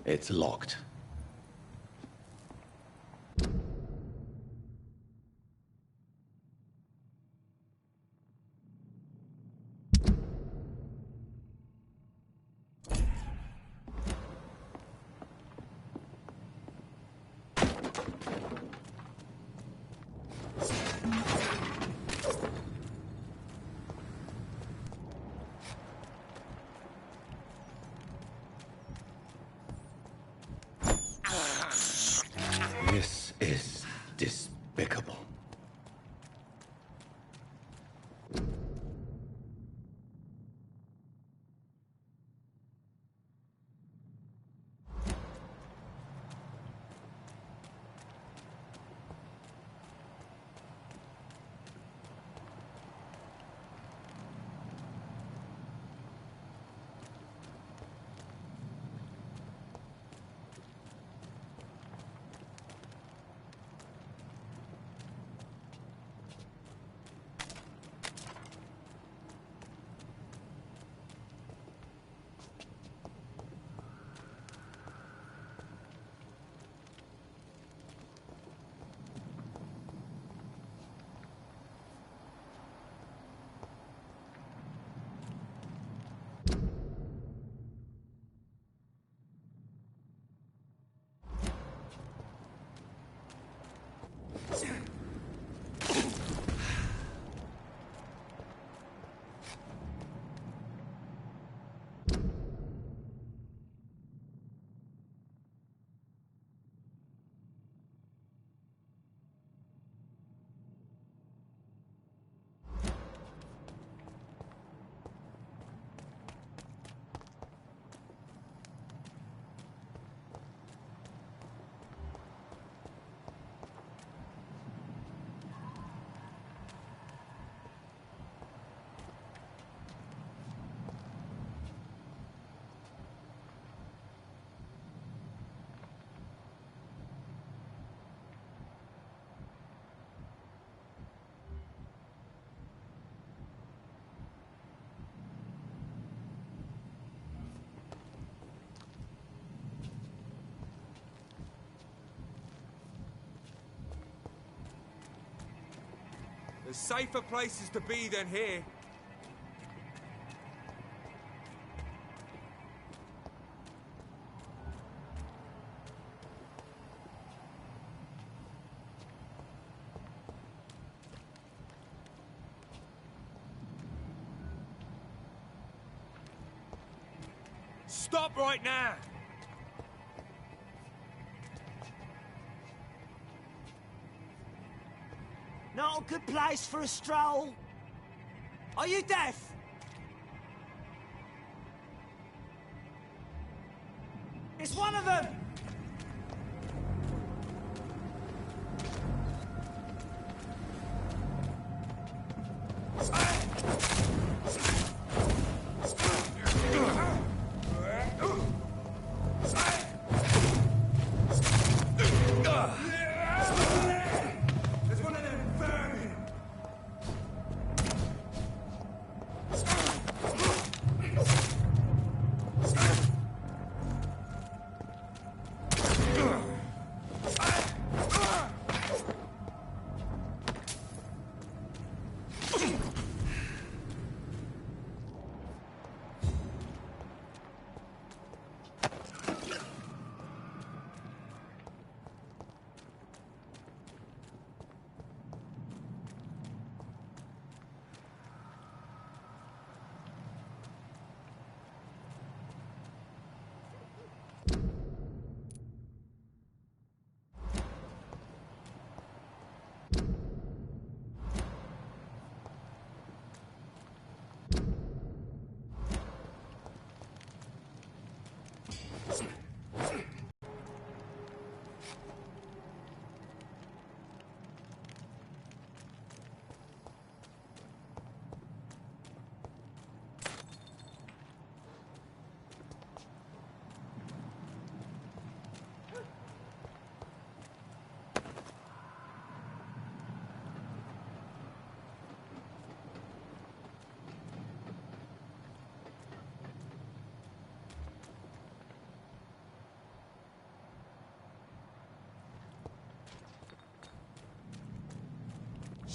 It's locked. This is despicable. There's safer places to be than here. Stop right now! Not a good place for a stroll. Are you deaf? It's one of them!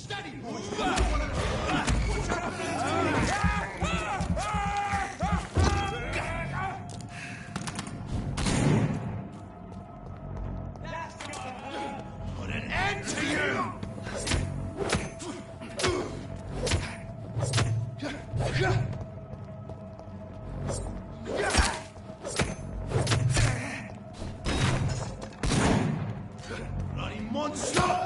Put an end to you! Bloody monster!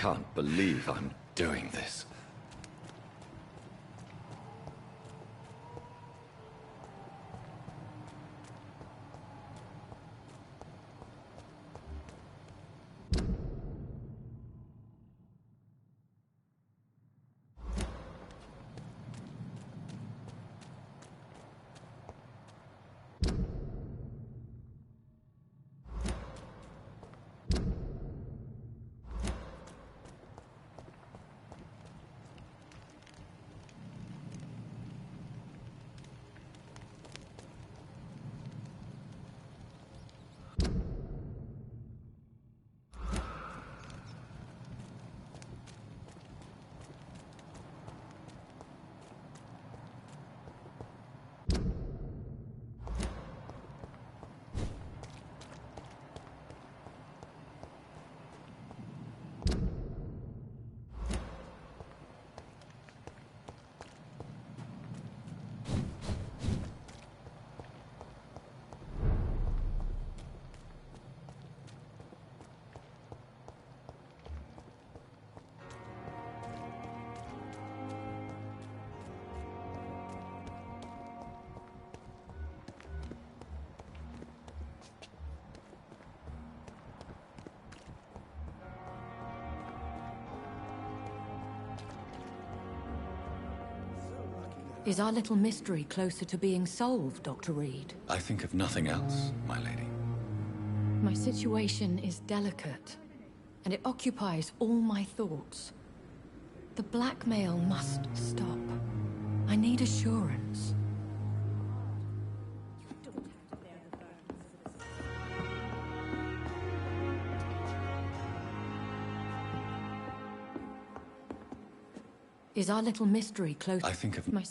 can't believe I'm doing this. Is our little mystery closer to being solved, Dr. Reed? I think of nothing else, my lady. My situation is delicate, and it occupies all my thoughts. The blackmail must stop. I need assurance. Is our little mystery close? I think of my...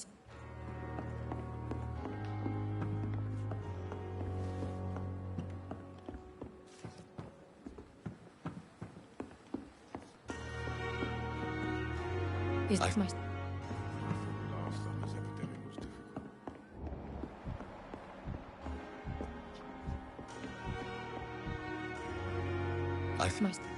Is my... Last time this epidemic was difficult. my...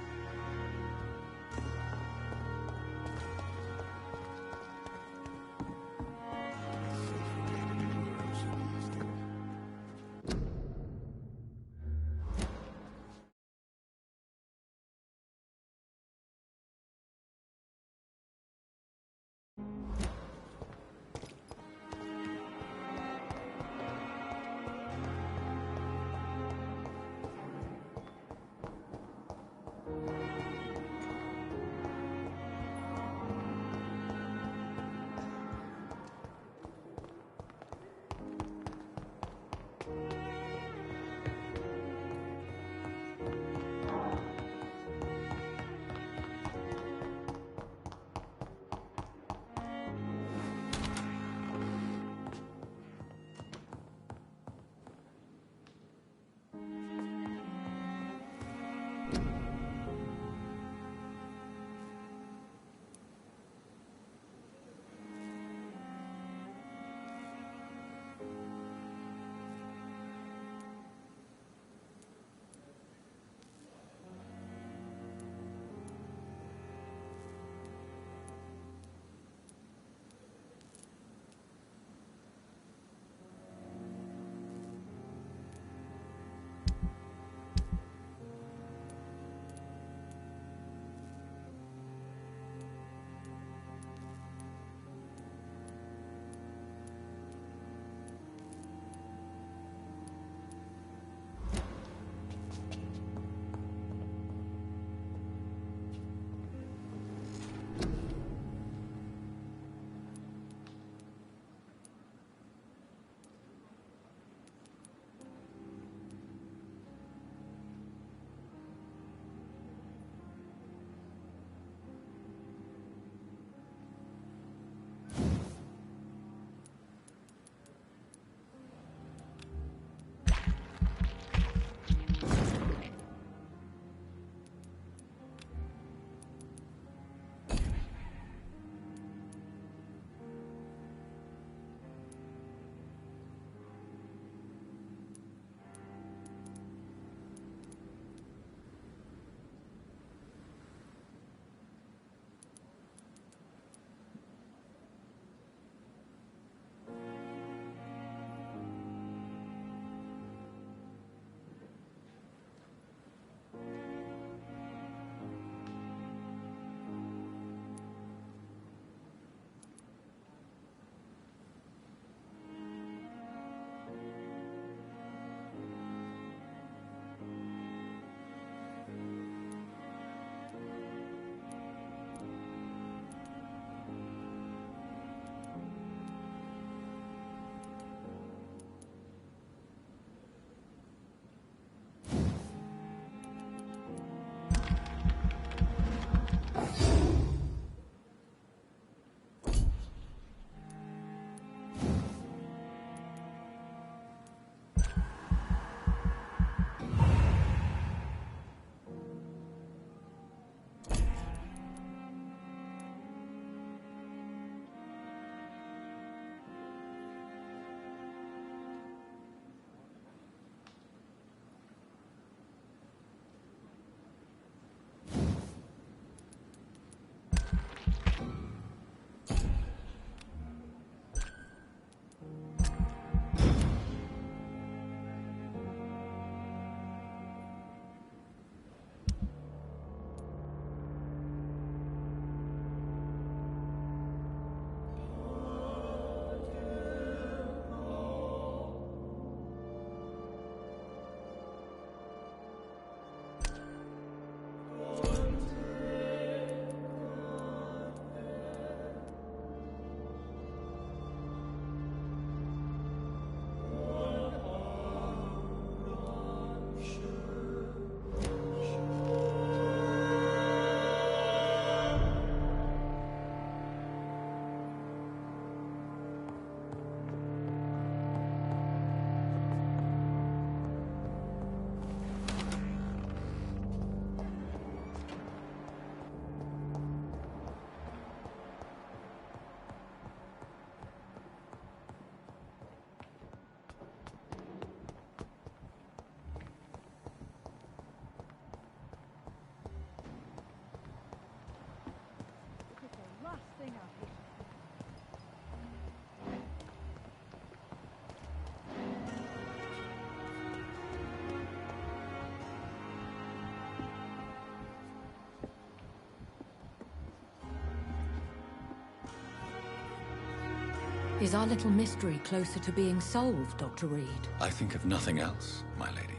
Is our little mystery closer to being solved, Dr. Reed? I think of nothing else, my lady.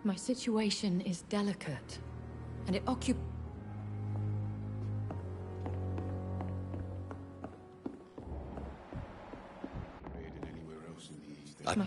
My situation is delicate, and it occupies... Raided anywhere else in the East. I- My...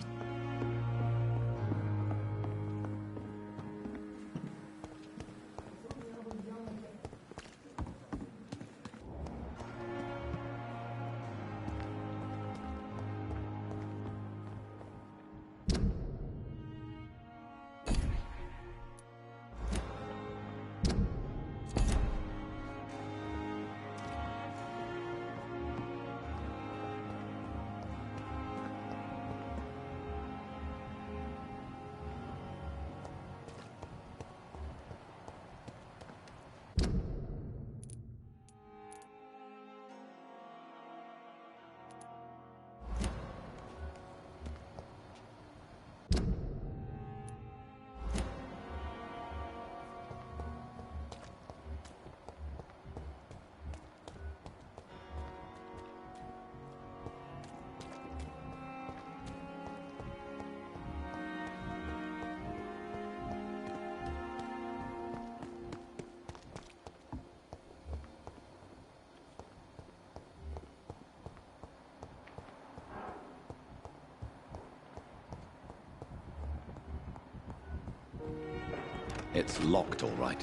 It's locked, all right.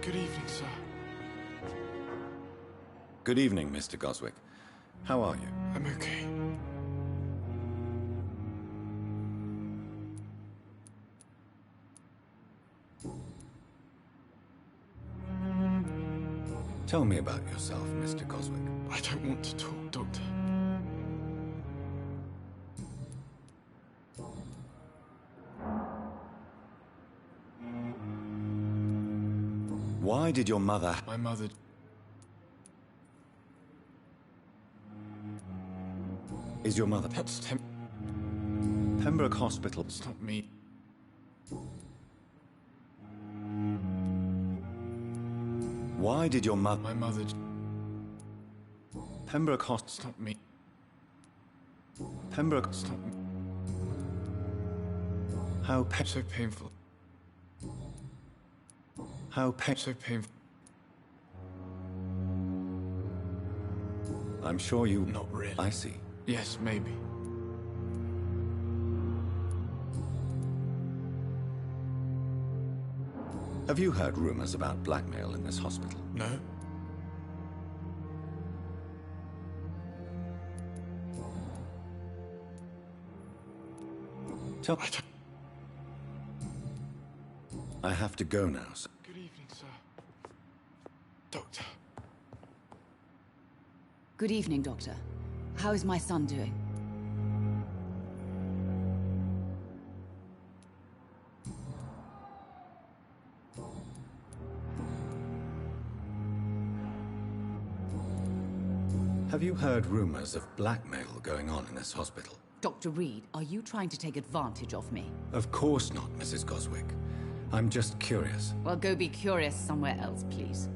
Good evening, sir. Good evening, Mr. Goswick. How are you? I'm okay. Tell me about yourself, Mr. Goswick. I don't want to talk, Doctor. Why did your mother... My mother... Is your mother... That's Pembroke Hospital... It's not me. Why did your mother... My mother... Pembroke Hospital... It's not me. Pembroke... It's not me. How So painful. How So painful. I'm sure you... Not really. I see. Yes, maybe. Have you heard rumors about blackmail in this hospital? No? Tell... I don't... I have to go now, sir. Good evening, sir. Doctor. Good evening, Doctor. How is my son doing? Have you heard rumors of blackmail going on in this hospital? Dr. Reed, are you trying to take advantage of me? Of course not, Mrs. Goswick. I'm just curious. Well, go be curious somewhere else, please.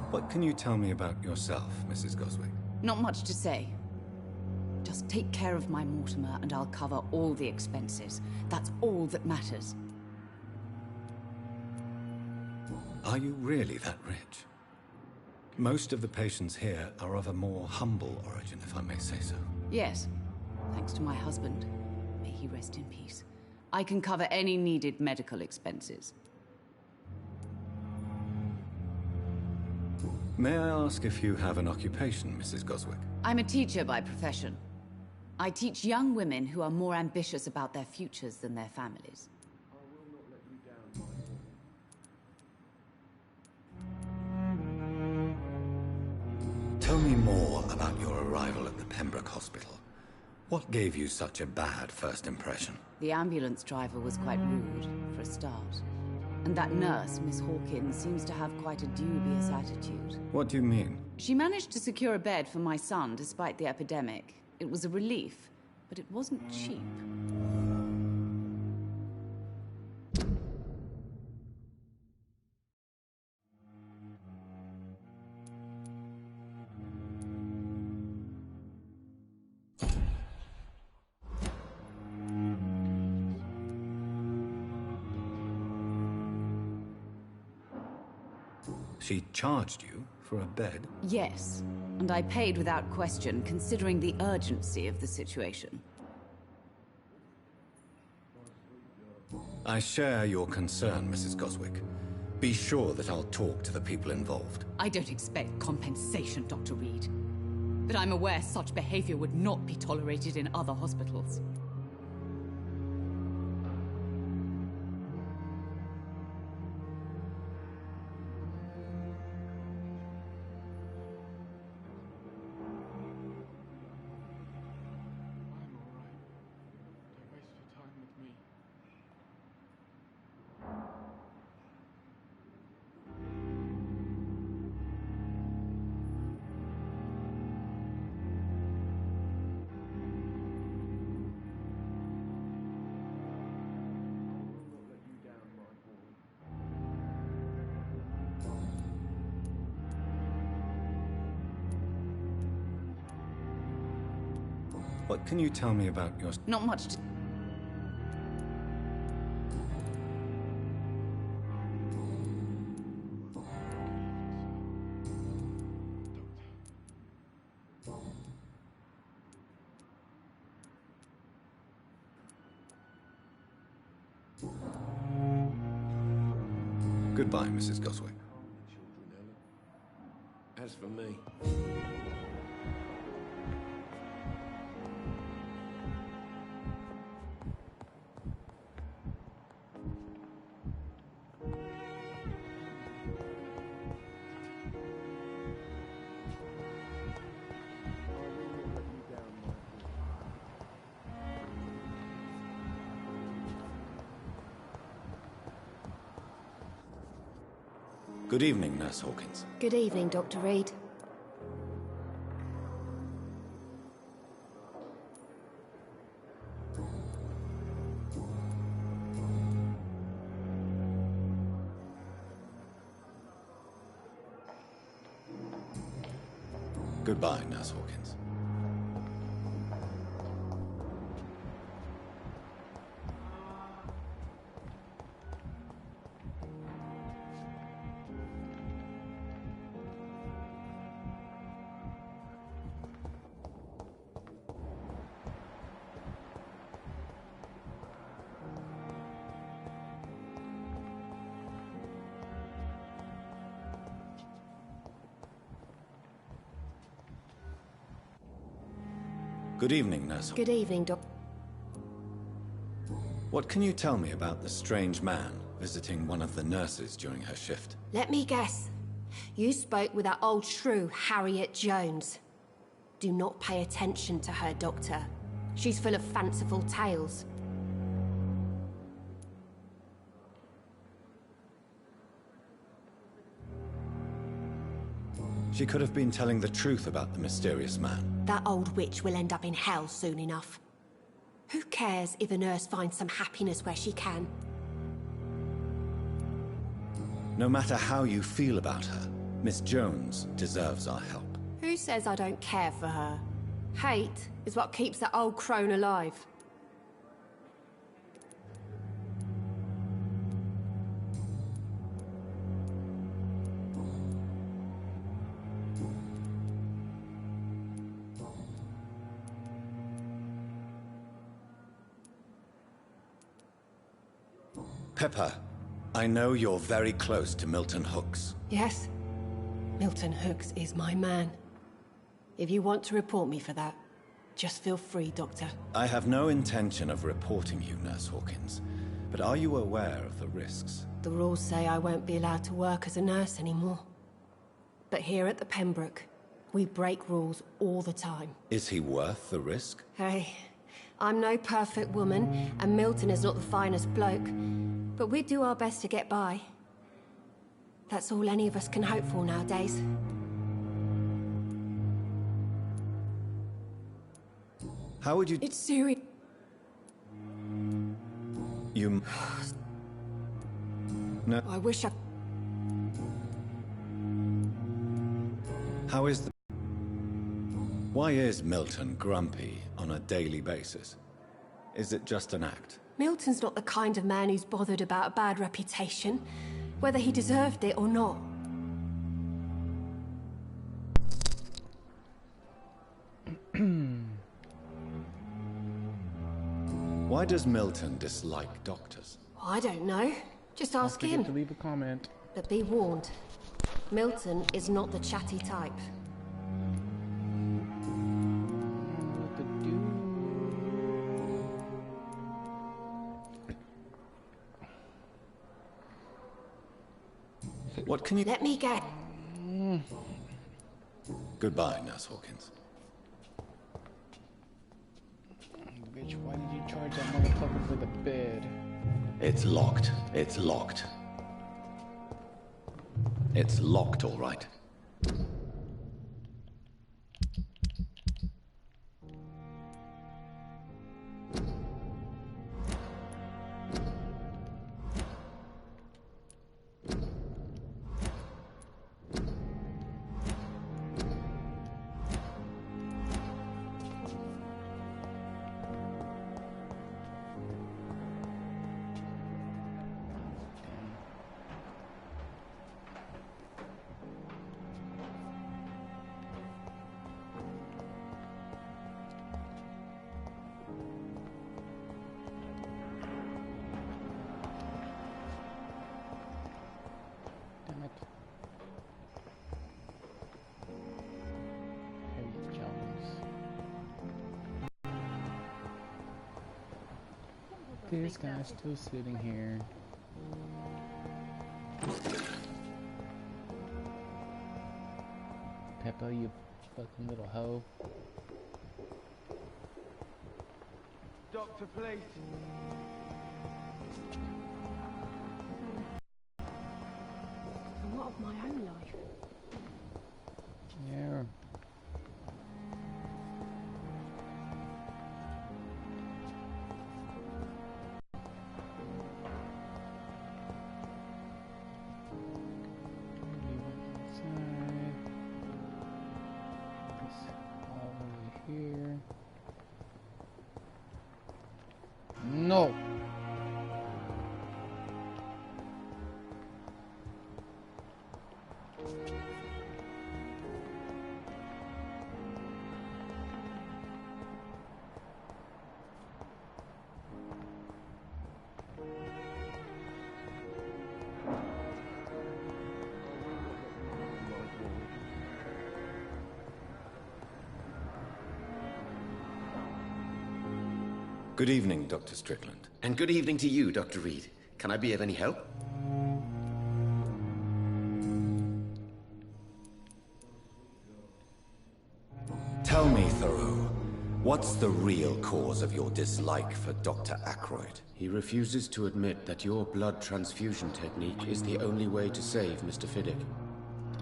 What can you tell me about yourself, Mrs. Goswick? Not much to say. Just take care of my Mortimer and I'll cover all the expenses. That's all that matters. Are you really that rich? Most of the patients here are of a more humble origin, if I may say so. Yes, thanks to my husband. May he rest in peace. I can cover any needed medical expenses. May I ask if you have an occupation, Mrs. Goswick? I'm a teacher by profession. I teach young women who are more ambitious about their futures than their families. Tell me more about your arrival at the Pembroke Hospital. What gave you such a bad first impression? The ambulance driver was quite rude, for a start. And that nurse, Miss Hawkins, seems to have quite a dubious attitude. What do you mean? She managed to secure a bed for my son despite the epidemic. It was a relief, but it wasn't cheap. She charged you for a bed? Yes, and I paid without question, considering the urgency of the situation. I share your concern, Mrs. Goswick. Be sure that I'll talk to the people involved. I don't expect compensation, Dr. Reed. But I'm aware such behavior would not be tolerated in other hospitals. What can you tell me about your... Not much to... Goodbye, Mrs. Goswick. As for me, Good evening, Nurse Hawkins. Good evening, Dr. Reed. Goodbye, Nurse Hawkins. Good evening, Nurse. Good evening, Doc. What can you tell me about the strange man visiting one of the nurses during her shift? Let me guess. You spoke with that old shrew, Harriet Jones. Do not pay attention to her, Doctor. She's full of fanciful tales. She could have been telling the truth about the mysterious man. That old witch will end up in hell soon enough. Who cares if a nurse finds some happiness where she can? No matter how you feel about her, Miss Jones deserves our help. Who says I don't care for her? Hate is what keeps that old crone alive. Pepper, I know you're very close to Milton Hooks. Yes, Milton Hooks is my man. If you want to report me for that, just feel free, Doctor. I have no intention of reporting you, Nurse Hawkins, but are you aware of the risks? The rules say I won't be allowed to work as a nurse anymore. But here at the Pembroke, we break rules all the time. Is he worth the risk? Hey, I'm no perfect woman, and Milton is not the finest bloke. But we do our best to get by. That's all any of us can hope for nowadays. How would you... It's serious. You... No. I wish I... How is the... Why is Milton grumpy on a daily basis? Is it just an act? Milton's not the kind of man who's bothered about a bad reputation, whether he deserved it or not. Why does Milton dislike doctors? I don't know. Just ask Don't forget him. to leave a comment. But be warned, Milton is not the chatty type. What to do? What can you... Let me go. Goodbye, Nurse Hawkins. Bitch, why did you charge that motherfucker for the bed? It's locked. It's locked. It's locked, all right. Damn it. Harry Jones. This guy's still sitting here. Peppa, you fucking little hoe. Doctor, please. And what of my own life? Yeah. Inside. This all over here. No. Good evening, Dr. Strickland. And good evening to you, Dr. Reed. Can I be of any help? Tell me, Thoreau, what's the real cause of your dislike for Dr. Ackroyd? He refuses to admit that your blood transfusion technique is the only way to save Mr. Fiddick.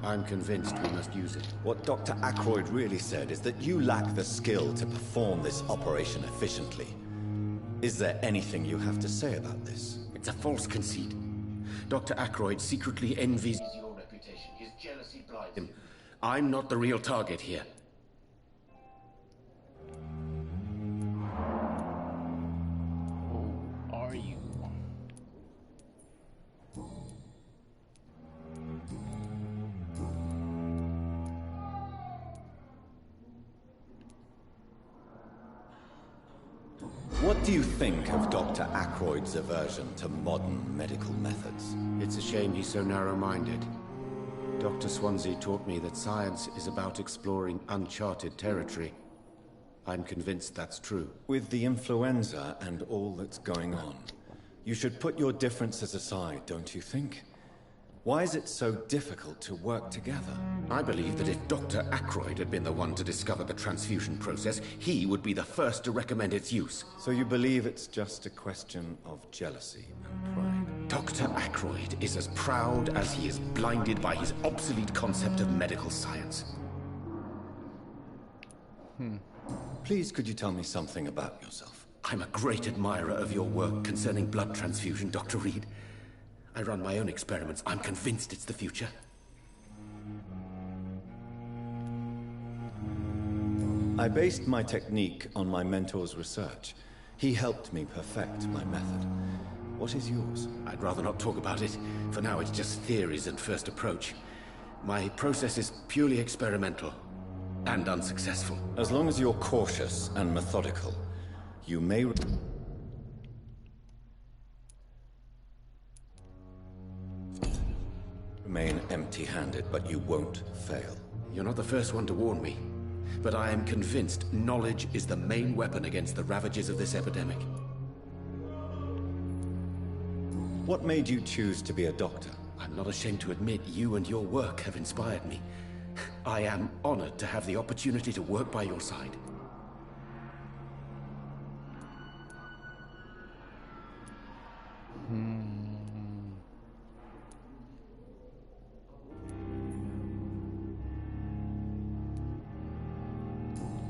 I'm convinced we must use it. What Dr. Ackroyd really said is that you lack the skill to perform this operation efficiently. Is there anything you have to say about this? It's a false conceit. Dr. Ackroyd secretly envies your reputation. His jealousy blinds him. I'm not the real target here. Who are you? What do you think of Dr. Ackroyd's aversion to modern medical methods? It's a shame he's so narrow-minded. Dr. Swansea taught me that science is about exploring uncharted territory. I'm convinced that's true. With the influenza and all that's going on, you should put your differences aside, don't you think? Why is it so difficult to work together? I believe that if Dr. Ackroyd had been the one to discover the transfusion process, he would be the first to recommend its use. So you believe it's just a question of jealousy and pride? Dr. Ackroyd is as proud as he is blinded by his obsolete concept of medical science. Please, could you tell me something about yourself? I'm a great admirer of your work concerning blood transfusion, Dr. Reed. I run my own experiments. I'm convinced it's the future. I based my technique on my mentor's research. He helped me perfect my method. What is yours? I'd rather not talk about it. For now, it's just theories and first approach. My process is purely experimental and unsuccessful. As long as you're cautious and methodical, you may remain empty-handed, but you won't fail. You're not the first one to warn me, but I am convinced knowledge is the main weapon against the ravages of this epidemic. What made you choose to be a doctor? I'm not ashamed to admit you and your work have inspired me. I am honored to have the opportunity to work by your side.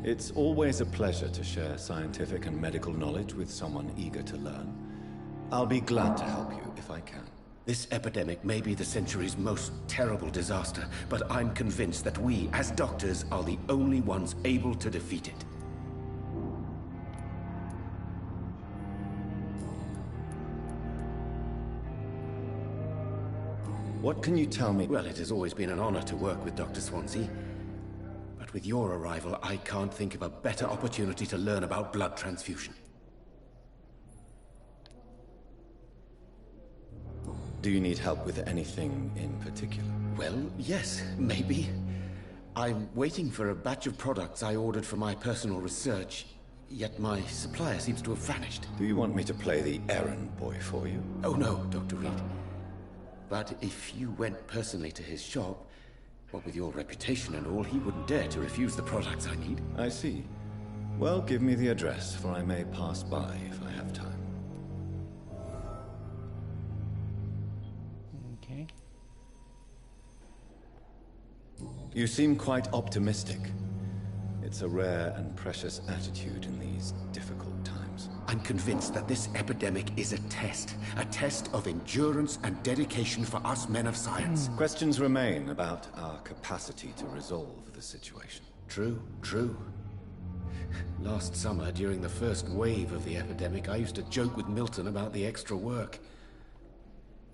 It's always a pleasure to share scientific and medical knowledge with someone eager to learn. I'll be glad to help you if I can. This epidemic may be the century's most terrible disaster, but I'm convinced that we, as doctors, are the only ones able to defeat it. What can you tell me? Well, it has always been an honor to work with Dr. Swansea. But with your arrival, I can't think of a better opportunity to learn about blood transfusion. Do you need help with anything in particular? Well, yes, maybe. I'm waiting for a batch of products I ordered for my personal research, yet my supplier seems to have vanished. Do you want me to play the errand boy for you? Oh no, Dr. Reed. But if you went personally to his shop, what with your reputation and all, he wouldn't dare to refuse the products I need. I see. Well, give me the address, for I may pass by if I have time. Okay. You seem quite optimistic. It's a rare and precious attitude in these difficult times. I'm convinced that this epidemic is a test of endurance and dedication for us men of science. Questions remain about our capacity to resolve the situation. True, true. Last summer, during the first wave of the epidemic, I used to joke with Milton about the extra work.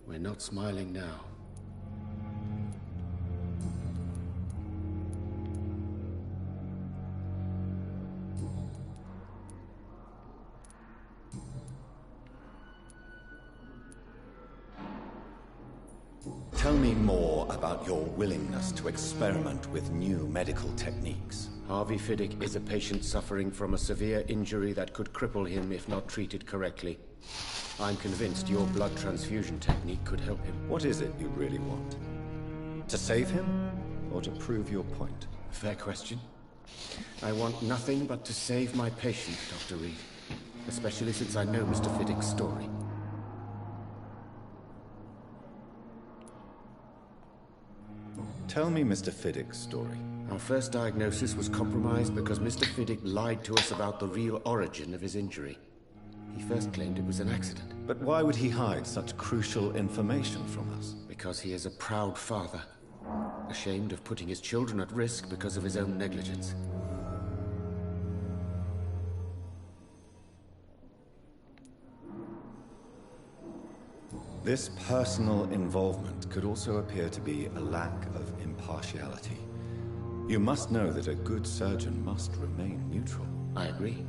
We're not smiling now. Tell me more about your willingness to experiment with new medical techniques. Harvey Fiddick is a patient suffering from a severe injury that could cripple him if not treated correctly. I'm convinced your blood transfusion technique could help him. What is it you really want? To save him, or to prove your point? Fair question. I want nothing but to save my patient, Dr. Reed. Especially since I know Mr. Fiddick's story. Tell me Mr. Fiddick's story. Our first diagnosis was compromised because Mr. Fiddick lied to us about the real origin of his injury. He first claimed it was an accident. But why would he hide such crucial information from us? Because he is a proud father, ashamed of putting his children at risk because of his own negligence. This personal involvement could also appear to be a lack of impartiality. You must know that a good surgeon must remain neutral. I agree.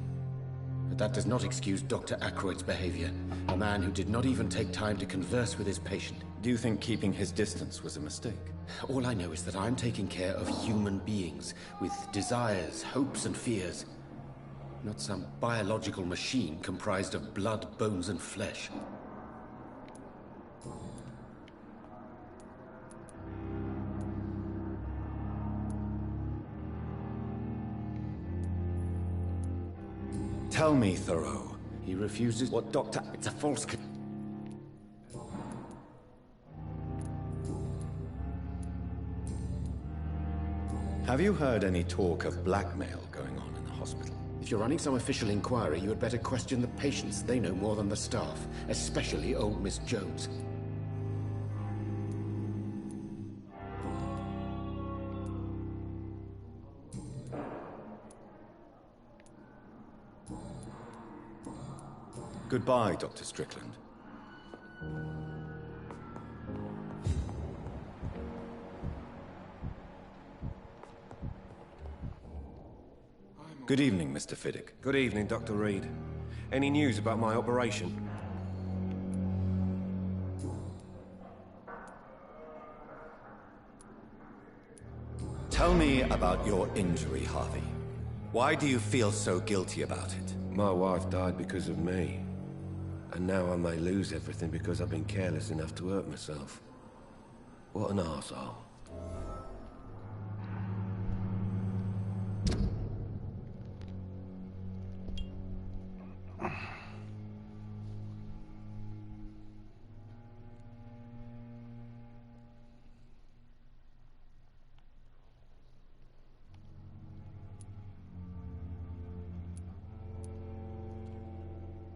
But that does not excuse Dr. Ackroyd's behavior. A man who did not even take time to converse with his patient. Do you think keeping his distance was a mistake? All I know is that I'm taking care of human beings with desires, hopes, and fears. Not some biological machine comprised of blood, bones, and flesh. Tell me, Thoreau. He refuses. What Dr. It's a false. Have you heard any talk of blackmail going on in the hospital? If you're running some official inquiry, you had better question the patients. They know more than the staff, especially old Miss Jones. Goodbye, Dr. Strickland. Good evening, Mr. Fiddick. Good evening, Dr. Reed. Any news about my operation? Tell me about your injury, Harvey. Why do you feel so guilty about it? My wife died because of me. And now I may lose everything because I've been careless enough to hurt myself. What an arsehole.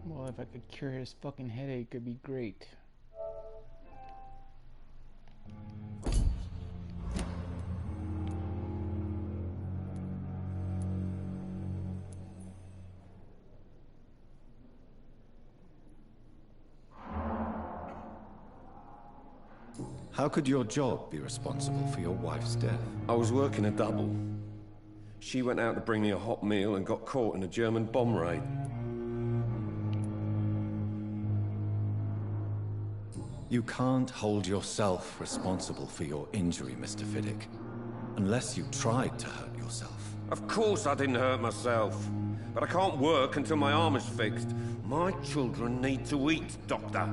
Well, if I could cure his fucking headache, it'd be great. How could your job be responsible for your wife's death? I was working a double. She went out to bring me a hot meal and got caught in a German bomb raid. You can't hold yourself responsible for your injury, Mr. Fiddick, unless you tried to hurt yourself. Of course I didn't hurt myself. But I can't work until my arm is fixed. My children need to eat, Doctor.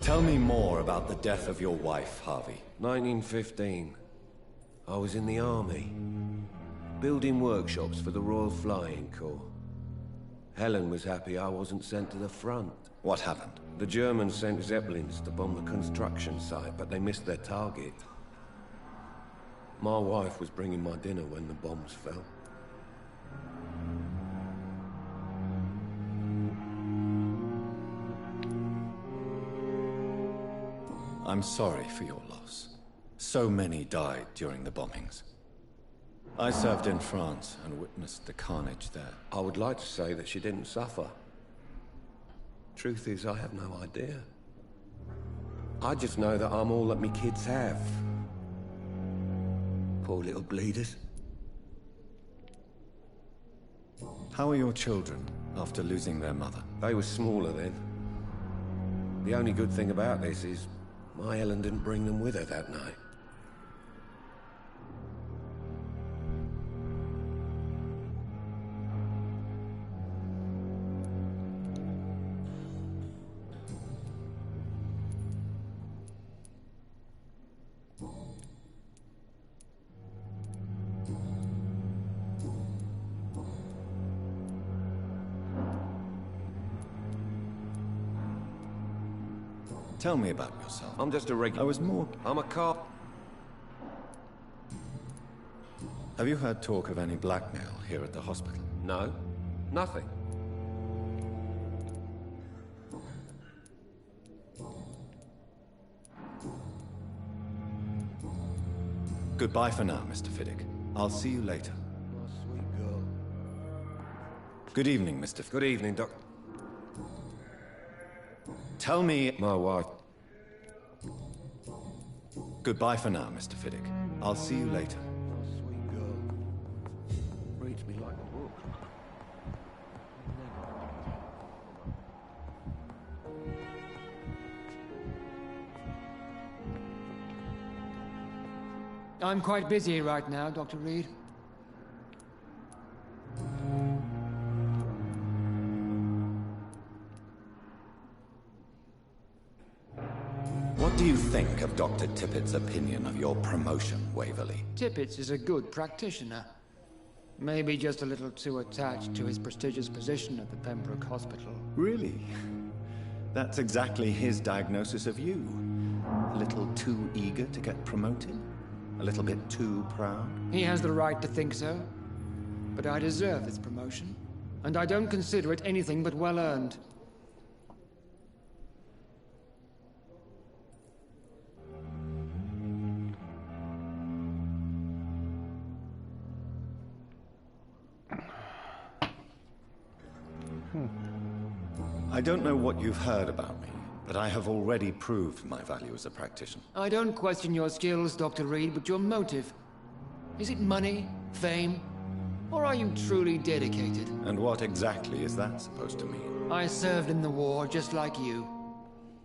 Tell me more about the death of your wife, Harvey. 1915. I was in the army, building workshops for the Royal Flying Corps. Helen was happy I wasn't sent to the front. What happened? The Germans sent Zeppelins to bomb the construction site, but they missed their target. My wife was bringing my dinner when the bombs fell. I'm sorry for your loss. So many died during the bombings. I served in France and witnessed the carnage there. I would like to say that she didn't suffer. Truth is, I have no idea. I just know that I'm all that me kids have. Poor little bleeders. How are your children after losing their mother? They were smaller then. The only good thing about this is my Helen didn't bring them with her that night. Tell me about yourself. I'm just a regular... I was more... I'm a cop. Have you heard talk of any blackmail here at the hospital? No, nothing. Goodbye for now, Mr. Fiddick. I'll see you later. My sweet girl. Good evening, Mr. Good evening, Doc. Tell me... My wife. Goodbye for now, Mr. Fiddick. I'll see you later. My sweet girl. Reads me like a book. I'm quite busy right now, Dr. Reed. What do you think of Dr. Tippett's opinion of your promotion, Waverly? Tippett is a good practitioner. Maybe just a little too attached to his prestigious position at the Pembroke Hospital. Really? That's exactly his diagnosis of you. A little too eager to get promoted? A little bit too proud? He has the right to think so. But I deserve this promotion. And I don't consider it anything but well-earned. I don't know what you've heard about me, but I have already proved my value as a practitioner. I don't question your skills, Dr. Reed, but your motive. Is it money, fame, or are you truly dedicated? And what exactly is that supposed to mean? I served in the war just like you.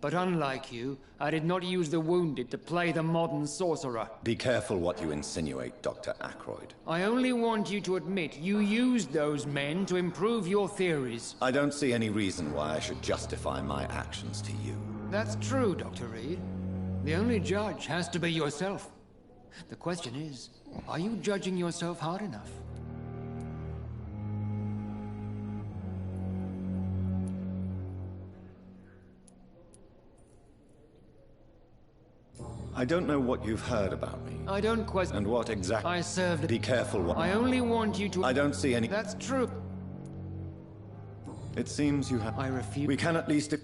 But unlike you, I did not use the wounded to play the modern sorcerer. Be careful what you insinuate, Dr. Ackroyd. I only want you to admit you used those men to improve your theories. I don't see any reason why I should justify my actions to you. That's true, Dr. Reed. The only judge has to be yourself. The question is, are you judging yourself hard enough? I don't know what you've heard about me. I don't question. And what exactly? I served. Be careful what. I only want you to. I don't see any. That's true. It seems you have. I refuse. We can at least.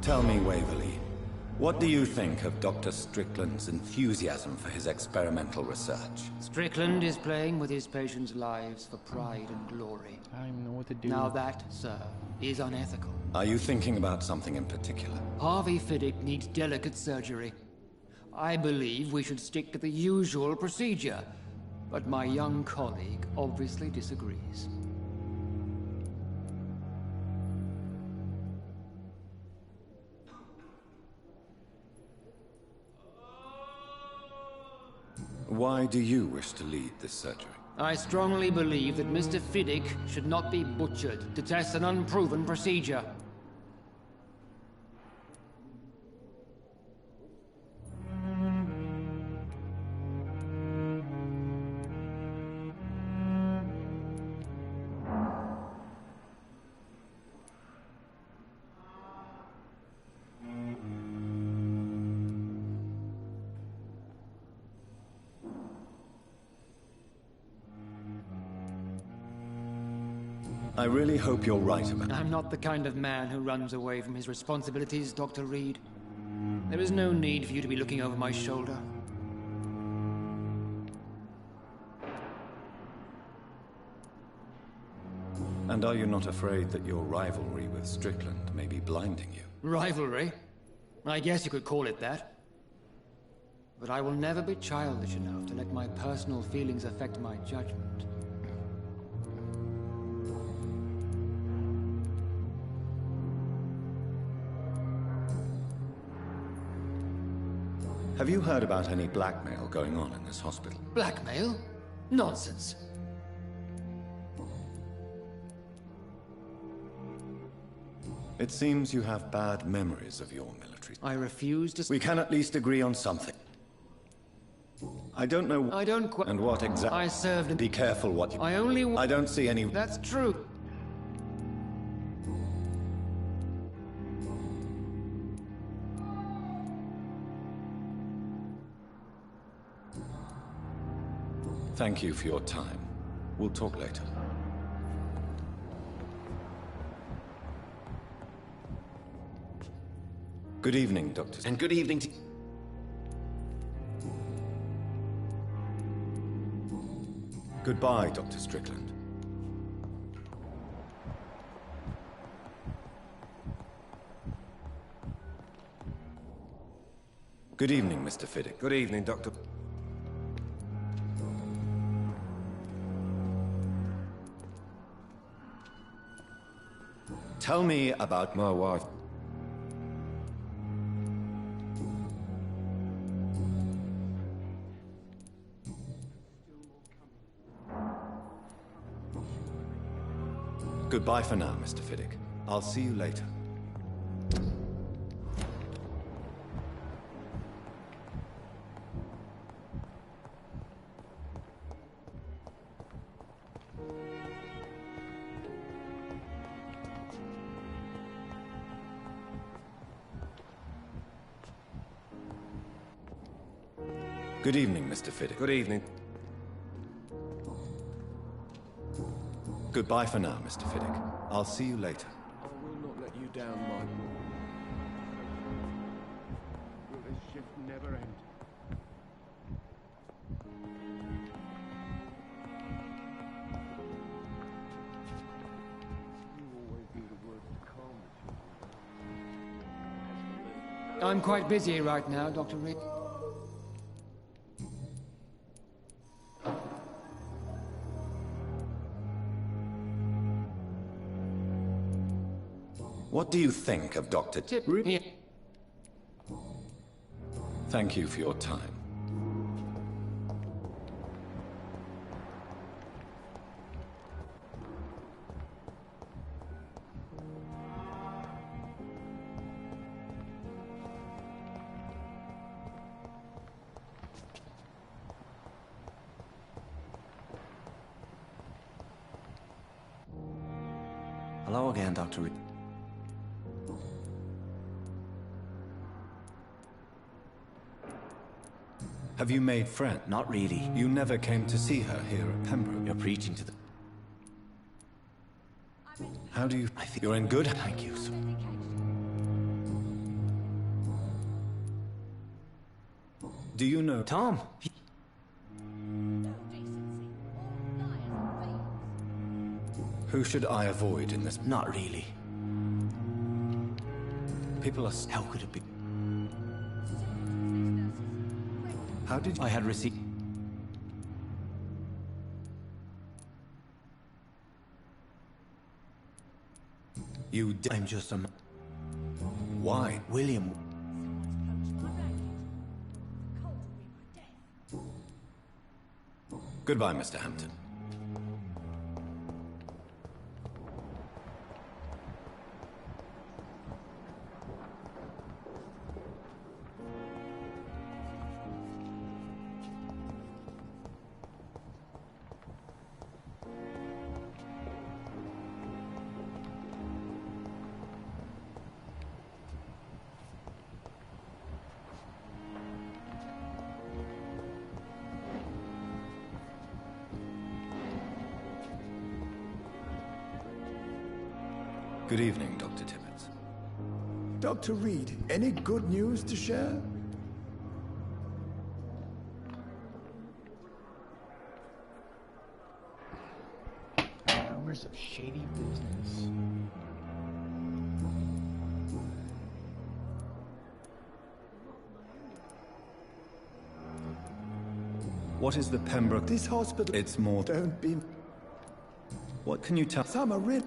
Tell me, Waverly, what do you think of Dr. Strickland's enthusiasm for his experimental research? Strickland is playing with his patients' lives for pride and glory. I don't even know what to do. Now that, sir, is unethical. Are you thinking about something in particular? Harvey Fiddick needs delicate surgery. I believe we should stick to the usual procedure, but my young colleague obviously disagrees. Why do you wish to lead this surgery? I strongly believe that Mr. Fiddick should not be butchered to test an unproven procedure. I really hope you're right about it. I'm not the kind of man who runs away from his responsibilities, Dr. Reed. There is no need for you to be looking over my shoulder. And are you not afraid that your rivalry with Strickland may be blinding you? Rivalry? I guess you could call it that. But I will never be childish enough to let my personal feelings affect my judgment. Have you heard about any blackmail going on in this hospital? Blackmail? Nonsense. It seems you have bad memories of your military. I refuse to... We can at least agree on something. I don't know... I don't And what exactly... I served in... Be careful what you... I only... I don't see any... That's true. Thank you for your time. We'll talk later. Good evening, Doctor. And good evening to... Goodbye, Dr. Strickland. Good evening, Mr. Fiddick. Good evening, Doctor. Tell me about my wife. Goodbye for now, Mr. Fiddick. I'll see you later. Good evening, Mr. Fiddick. Good evening. Goodbye for now, Mr. Fiddick. I'll see you later. I will not let you down, Michael. Will this shift never end? You always knew the words to calm the children. I'm quite busy right now, Dr. Reed. What do you think of Dr. Tip Reed? here. Thank you for your time. Hello again, Dr. Reed. Have you made friends? Not really. You never came to see her here at Pembroke. You're preaching to the... How do you... I think you're in good... Thank you, sir. Do you know... Tom! Who should I avoid in this... Not really. People are... How could it be? How did you... I had received... You did... I'm just a... Why? William... Goodbye, Mr. Hampton. Good evening, Dr. Tibbets. Dr. Reed, any good news to share? Rumors of shady business. What is the Pembroke... This hospital... It's more... Don't be... What can you tell... Some are real...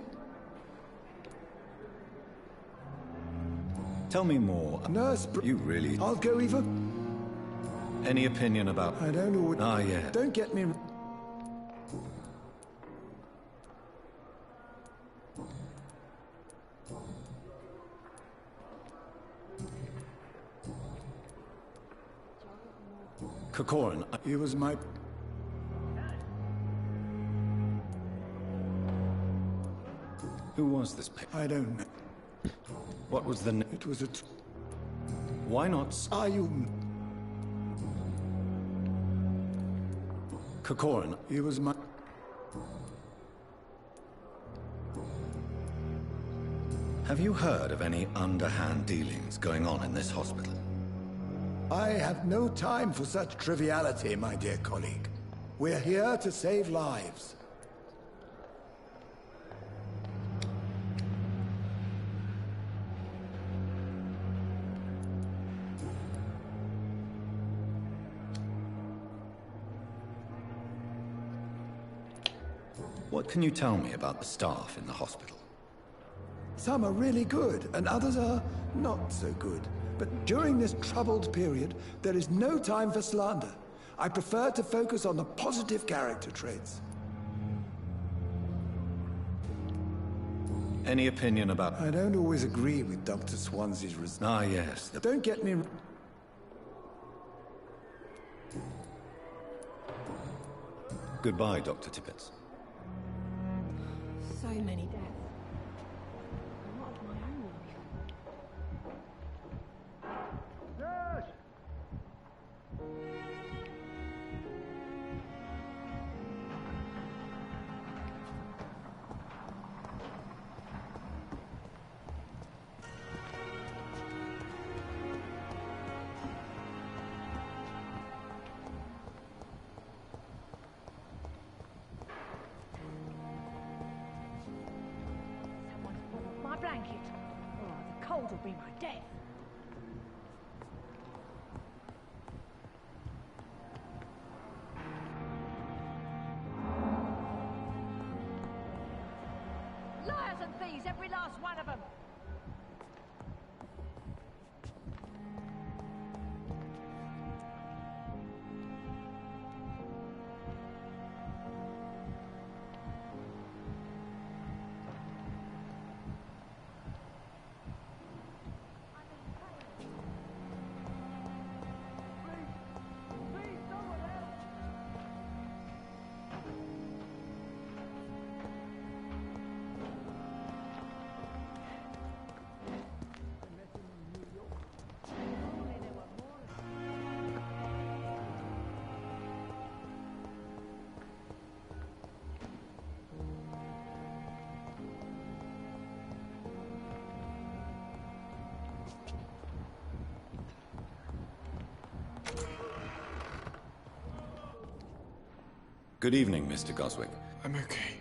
Tell me more. Nurse... You really... I'll go even... Any opinion about... I don't know what... Ah, yeah. Don't get me... Corcoran, He was my... Who was this pa... I don't know. What was the... It was a... Why not... Are you... Corcoran, He was my... have you heard of any underhand dealings going on in this hospital? I have no time for such triviality, my dear colleague. We're here to save lives. What can you tell me about the staff in the hospital? Some are really good, and others are not so good. But during this troubled period, there is no time for slander. I prefer to focus on the positive character traits. Any opinion about... I don't always agree with Dr. Swansea's Ah, yes. Don't get me... Goodbye, Dr. Tibbets. So many deaths. blanket. Oh, the cold will be my death. Liars and thieves, every last one of them! Good evening, Mr. Goswick. I'm okay.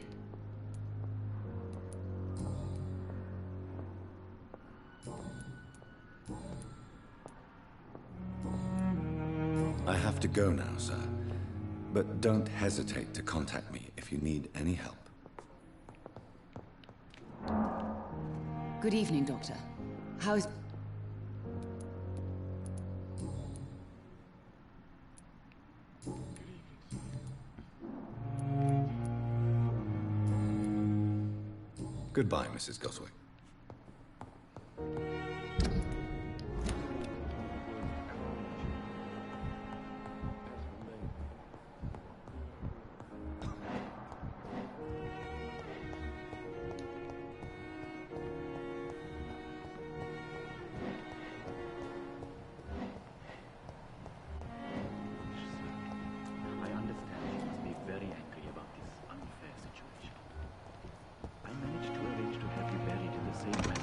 I have to go now, sir. But don't hesitate to contact me if you need any help. Good evening, Doctor. How is... Goodbye, Mrs. Goswick.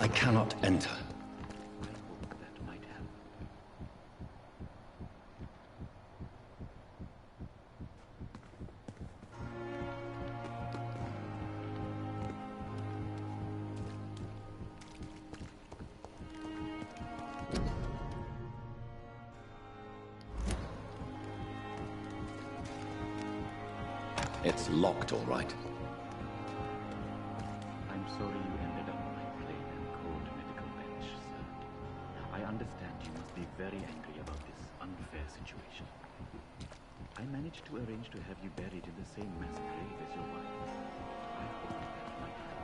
I cannot enter. It's locked, all right. I'm sorry you ended up on my plain and cold medical bench, sir. I understand you must be very angry about this unfair situation. I managed to arrange to have you buried in the same mass grave as your wife. I hope that might help.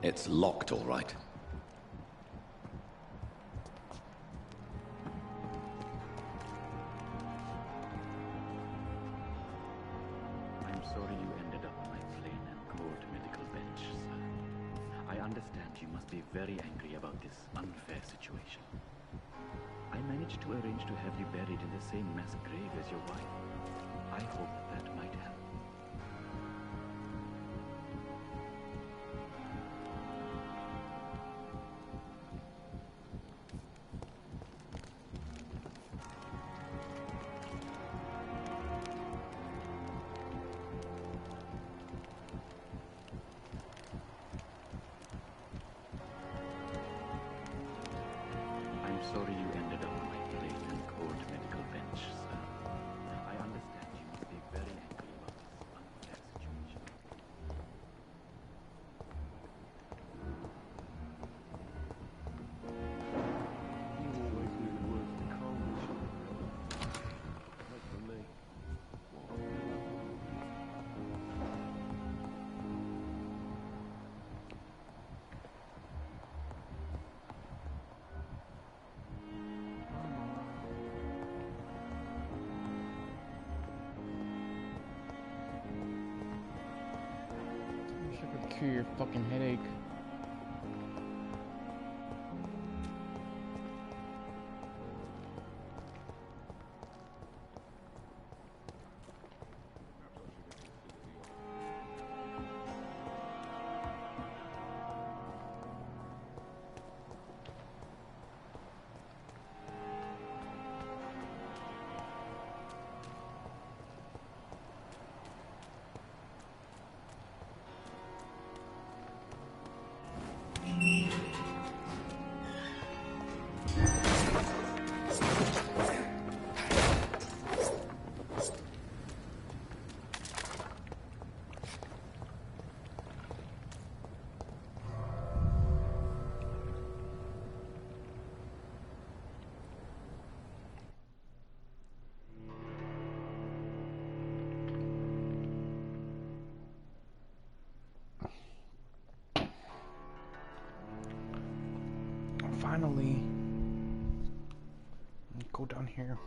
It's locked, all right. I'm sorry you ended up on my plain and cold medical bench, sir. I understand you must be very angry about this unfair situation. I managed to arrange to have you buried in the same mass grave as your wife. I hope that might help. I'm sorry you ended up on my plain and cold medical bench, sir. I cure your fucking headache. Finally, go down here.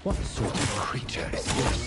What sort of creature is this?